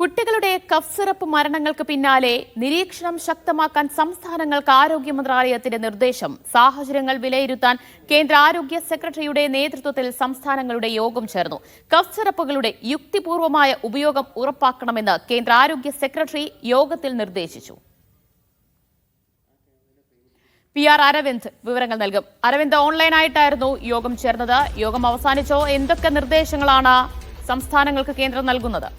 കുട്ടികളുടെ cough syrup മരണങ്ങൾക്ക് പിന്നാലെ നിരീക്ഷണം ശക്തമാക്കാൻ സംസ്ഥാനങ്ങൾക്ക് ആരോഗ്യ മന്ത്രാലയത്തിന്റെ നിർദ്ദേശം. സാഹചര്യങ്ങൾ വിലയിരുത്താൻ കേന്ദ്ര ആരോഗ്യ സെക്രട്ടറിയുടെ നേതൃത്വത്തിൽ സംസ്ഥാനങ്ങളുടെ യോഗം ചേർന്നു. കഫ് സിറപ്പുകളുടെ യുക്തിപൂർവമായ ഉപയോഗം ഉറപ്പാക്കണമെന്ന് കേന്ദ്ര ആരോഗ്യ സെക്രട്ടറി യോഗത്തിൽ നിർദ്ദേശിച്ചു. PR അരവിന്ദ് വിവരങ്ങൾ നൽകും. അരവിന്ദ്, ഓൺലൈനായിട്ടായിരുന്നു യോഗം ചേർന്നത്. യോഗം അവസാനിച്ചോ? എന്തൊക്കെ നിർദ്ദേശങ്ങളാണ് സംസ്ഥാനങ്ങൾക്ക് കേന്ദ്രം നൽകുന്നത്?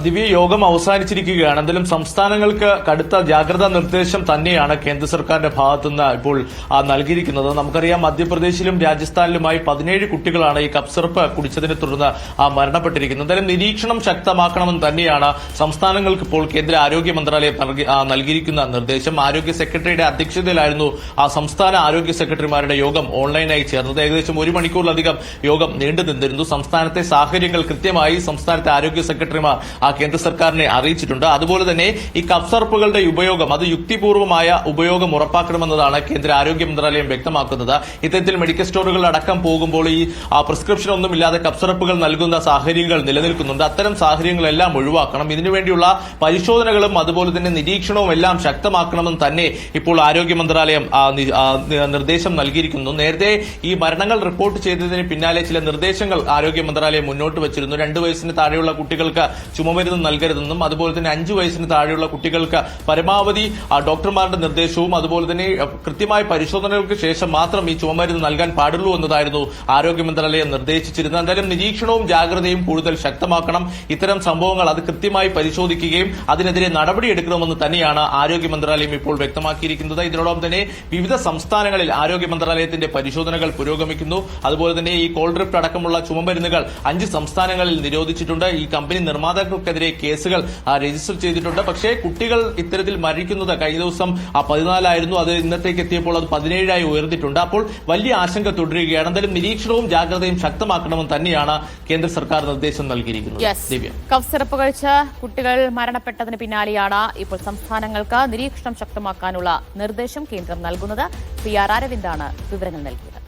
ദിവ്യ, യോഗം അവസാനിച്ചിരിക്കുകയാണ്. എന്തായാലും സംസ്ഥാനങ്ങൾക്ക് കടുത്ത ജാഗ്രതാ നിർദ്ദേശം തന്നെയാണ് കേന്ദ്ര സർക്കാരിന്റെ ഭാഗത്തുനിന്ന് ഇപ്പോൾ നൽകിയിരിക്കുന്നത്. നമുക്കറിയാം, മധ്യപ്രദേശിലും രാജസ്ഥാനിലുമായി 17 കുട്ടികളാണ് ഈ കഫ് സിറപ്പ് കുടിച്ചതിനെ തുടർന്ന് മരണപ്പെട്ടിരിക്കുന്നത്. എന്തായാലും നിരീക്ഷണം ശക്തമാക്കണമെന്ന് തന്നെയാണ് സംസ്ഥാനങ്ങൾക്ക് ഇപ്പോൾ കേന്ദ്ര ആരോഗ്യ മന്ത്രാലയം നൽകിയിരിക്കുന്ന നിർദ്ദേശം. ആരോഗ്യ സെക്രട്ടറിയുടെ അധ്യക്ഷതയിലായിരുന്നു സംസ്ഥാന ആരോഗ്യ സെക്രട്ടറിമാരുടെ യോഗം ഓൺലൈനായി ചേർന്നത്. ഏകദേശം 1 മണിക്കൂറിലധികം യോഗം നീണ്ടു നിന്നിരുന്നു. സംസ്ഥാനത്തെ സാഹചര്യങ്ങൾ കൃത്യമായി സംസ്ഥാനത്തെ ആരോഗ്യ സെക്രട്ടറിമാർ കേന്ദ്ര സർക്കാരിനെ അറിയിച്ചിട്ടുണ്ട്. അതുപോലെ തന്നെ ഈ കഫ് സിറപ്പുകളുടെ ഉപയോഗം അത് യുക്തിപൂർവമായ ഉപയോഗം ഉറപ്പാക്കണമെന്നതാണ് കേന്ദ്ര ആരോഗ്യ മന്ത്രാലയം വ്യക്തമാക്കുന്നത്. ഇത്തരത്തിൽ മെഡിക്കൽ സ്റ്റോറുകളിൽ അടക്കം പോകുമ്പോൾ ഈ പ്രിസ്ക്രിപ്ഷൻ ഒന്നുമില്ലാതെ കഫ് സിറപ്പുകൾ നൽകുന്ന സാഹചര്യങ്ങൾ നിലനിൽക്കുന്നുണ്ട്. അത്തരം സാഹചര്യങ്ങളെല്ലാം ഒഴിവാക്കണം. ഇതിനുവേണ്ടിയുള്ള പരിശോധനകളും അതുപോലെ തന്നെ നിരീക്ഷണവും എല്ലാം ശക്തമാക്കണമെന്ന് തന്നെ ഇപ്പോൾ ആരോഗ്യ മന്ത്രാലയം നിർദ്ദേശം നൽകിയിരിക്കുന്നു. നേരത്തെ ഈ മരണങ്ങൾ റിപ്പോർട്ട് ചെയ്തതിന് പിന്നാലെ ചില നിർദ്ദേശങ്ങൾ ആരോഗ്യ മന്ത്രാലയം മുന്നോട്ട് വച്ചിരുന്നു. 2 വയസ്സിന് താഴെയുള്ള കുട്ടികൾക്ക് ചുമമരുന്ന് നൽകരുതെന്നും അതുപോലെ തന്നെ 5 വയസ്സിന് താഴെയുള്ള കുട്ടികൾക്ക് പരമാവധി ഡോക്ടർമാരുടെ നിർദ്ദേശവും അതുപോലെ തന്നെ കൃത്യമായ പരിശോധനകൾക്ക് ശേഷം മാത്രം ഈ ചുമമരുന്ന് നൽകാൻ പാടുള്ളൂ എന്നതായിരുന്നു ആരോഗ്യ മന്ത്രാലയം നിർദ്ദേശിച്ചിരുന്നത്. എന്തായാലും നിരീക്ഷണവും ജാഗ്രതയും കൂടുതൽ ശക്തമാക്കണം. ഇത്തരം സംഭവങ്ങൾ അത് കൃത്യമായി പരിശോധിക്കുകയും അതിനെതിരെ നടപടിയെടുക്കണമെന്ന് തന്നെയാണ് ആരോഗ്യ മന്ത്രാലയം ഇപ്പോൾ വ്യക്തമാക്കിയിരിക്കുന്നത്. ഇതിനോടൊപ്പം തന്നെ വിവിധ സംസ്ഥാനങ്ങളിൽ ആരോഗ്യ മന്ത്രാലയത്തിന്റെ പരിശോധനകൾ പുരോഗമിക്കുന്നു. അതുപോലെ തന്നെ ഈ കോൾഡ്രിപ്റ്റ് അടക്കമുള്ള ചുമമരുന്നുകൾ 5 സംസ്ഥാനങ്ങളിൽ നിരോധിച്ചിട്ടുണ്ട്. ഈ കമ്പനി നിർമ്മാതാക്കൾക്കെതിരെ കേസുകൾ രജിസ്റ്റർ ചെയ്തിട്ടുണ്ട്. പക്ഷേ കുട്ടികൾ ഇത്തരത്തിൽ മരിക്കുന്നത് കഴിഞ്ഞ ദിവസം 14 ആയിരുന്നു. അത് ഇന്നത്തേക്ക് എത്തിയപ്പോൾ അത് 17 ഉയർന്നിട്ടുണ്ട്. അപ്പോൾ വലിയ ആശങ്ക തുടരുകയാണ്. എന്തായാലും നിരീക്ഷണവും ജാഗ്രതയും ശക്തമാക്കണമെന്ന് തന്നെയാണ് കേന്ദ്ര സർക്കാർ നിർദ്ദേശം നൽകിയിരിക്കുന്നത്. കഫ് സിറപ്പ് കഴിച്ച് കുട്ടികൾ മരണപ്പെട്ടതിന് പിന്നാലെയാണ് ഇപ്പോൾ സംസ്ഥാനങ്ങൾക്ക് നിരീക്ഷണം ശക്തമാക്കാനുള്ള നിർദ്ദേശം കേന്ദ്രം നൽകുന്നത്. PR അരവിന്ദാണ് വിവരങ്ങൾ നൽകിയത്.